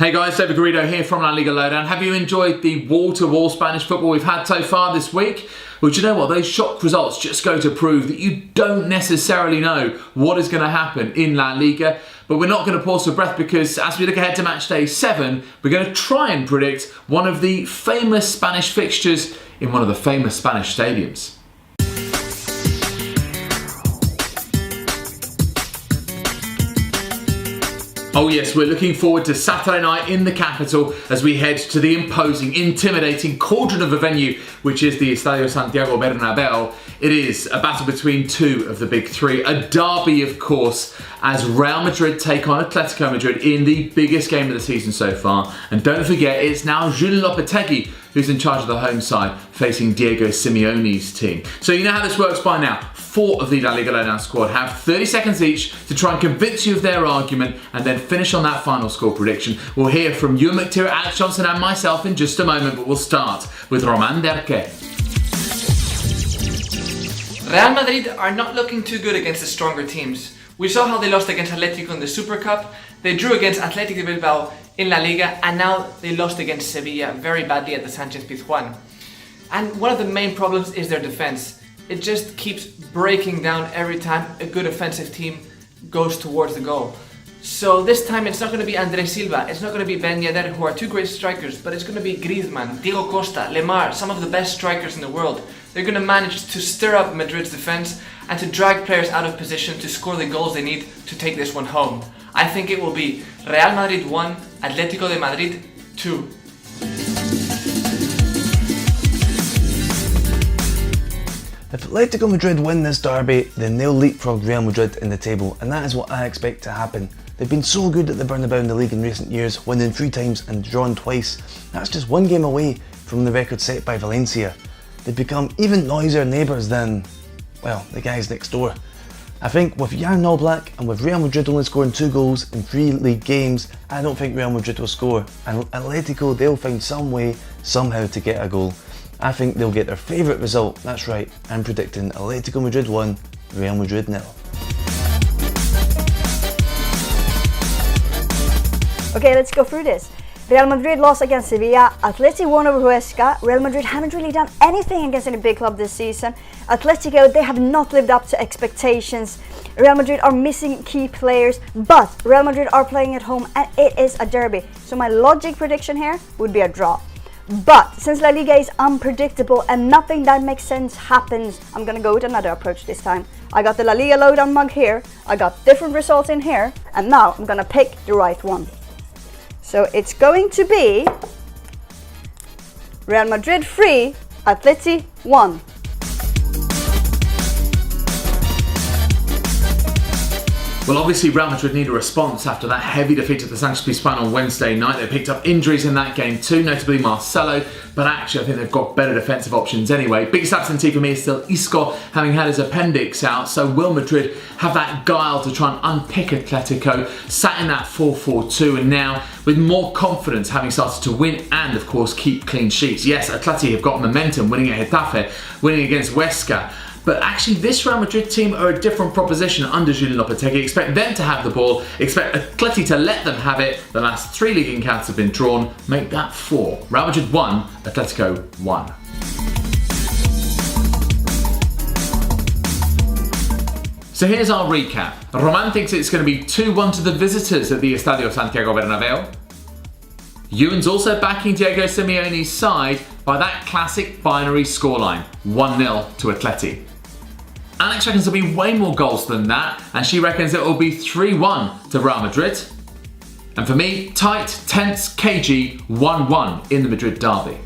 Hey guys, David Garrido here from LaLiga Lowdown. Have you enjoyed the wall-to-wall Spanish football we've had so far this week? Well, do you know what? Those shock results just go to prove that you don't necessarily know what is going to happen in La Liga. But we're not going to pause for breath because as we look ahead to Matchday 7, we're going to try and predict one of the famous Spanish fixtures in one of the famous Spanish stadiums. Oh yes, we're looking forward to Saturday night in the capital as we head to the imposing, intimidating cauldron of a venue, which is the Estadio Santiago Bernabéu. It is a battle between two of the big three, a derby of course, as Real Madrid take on Atlético Madrid in the biggest game of the season so far. And don't forget, it's now Julen Lopetegui who's in charge of the home side, facing Diego Simeone's team. So you know how this works by now. 4 of the La Liga Lowdown squad have 30 seconds each to try and convince you of their argument and then finish on that final score prediction. We'll hear from Euan McTeer, Alex Johnson and myself in just a moment, but we'll start with Román Derke. Real Madrid are not looking too good against the stronger teams. We saw how they lost against Atlético in the Super Cup, they drew against Atlético Bilbao in La Liga, and now they lost against Sevilla very badly at the Sánchez Pizjuán. And one of the main problems is their defense. It just keeps breaking down every time a good offensive team goes towards the goal. So this time it's not going to be Andrés Silva, it's not going to be Ben Yedder, who are two great strikers, but it's going to be Griezmann, Diego Costa, Lemar, some of the best strikers in the world. They're going to manage to stir up Madrid's defense and to drag players out of position to score the goals they need to take this one home. I think it will be Real Madrid 1, Atlético de Madrid 2. If Atlético Madrid win this derby, then they'll leapfrog Real Madrid in the table, and that is what I expect to happen. They've been so good at the Bernabéu in the league in recent years, winning 3 times and drawn twice. That's just 1 game away from the record set by Valencia. They've become even noisier neighbours than, well, the guys next door. I think with Jan All Black and with Real Madrid only scoring 2 goals in 3 league games, I don't think Real Madrid will score. And Atlético, they'll find some way, somehow to get a goal. I think they'll get their favourite result. That's right, I'm predicting Atlético Madrid 1, Real Madrid 0. Okay, let's go through this. Real Madrid lost against Sevilla, Atleti won over Huesca, Real Madrid haven't really done anything against any big club this season. Atletico, they have not lived up to expectations. Real Madrid are missing key players, but Real Madrid are playing at home and it is a derby. So my logic prediction here would be a draw. But since La Liga is unpredictable and nothing that makes sense happens, I'm gonna go with another approach this time. I got the La Liga Lowdown mug here, I got different results in here, and now I'm gonna pick the right one. So it's going to be Real Madrid 3, Atleti 1. Well, obviously Real Madrid need a response after that heavy defeat at the Sánchez Pizjuán on Wednesday night. They picked up injuries in that game too, notably Marcelo, but actually I think they've got better defensive options anyway. Biggest absentee for me is still Isco, having had his appendix out, so will Madrid have that guile to try and unpick Atletico, sat in that 4-4-2, and now with more confidence, having started to win and of course keep clean sheets. Yes, Atleti have got momentum, winning at Getafe, winning against Huesca. But actually this Real Madrid team are a different proposition under Julen Lopetegui. Expect them to have the ball, expect Atleti to let them have it. The last 3 league encounters have been drawn, make that 4. Real Madrid 1, Atletico 1. So here's our recap. Román thinks it's going to be 2-1 to the visitors at the Estadio Santiago Bernabéu. Euan's also backing Diego Simeone's side by that classic binary scoreline, 1-0 to Atleti. Alex reckons there'll be way more goals than that, and she reckons it will be 3-1 to Real Madrid. And for me, tight, tense, cagey, 1-1 in the Madrid derby.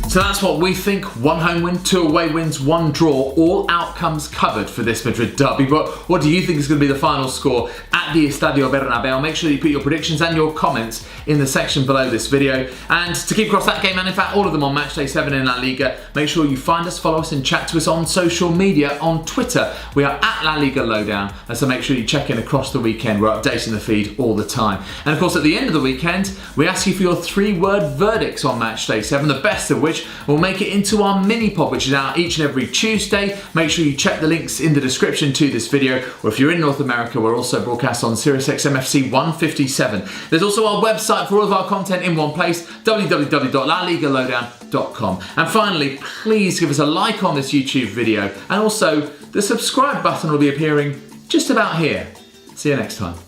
So that's what we think. 1 home win, 2 away wins, 1 draw. All outcomes covered for this Madrid derby. But what do you think is going to be the final score at the Estadio Bernabéu? Make sure you put your predictions and your comments in the section below this video. And to keep across that game, and in fact all of them on Matchday 7 in La Liga, make sure you find us, follow us and chat to us on social media. On Twitter, we are at La Liga Lowdown. And so make sure you check in across the weekend. We're updating the feed all the time. And of course at the end of the weekend, we ask you for your 3-word verdicts on Matchday 7, the best of which We'll make it into our mini pod, which is out each and every Tuesday. Make sure you check the links in the description to this video, or if you're in North America, we're also broadcast on SiriusXM FC 157. There's also our website for all of our content in one place, www.LaLigaLowdown.com. And finally, please give us a like on this YouTube video, and also the subscribe button will be appearing just about here. See you next time.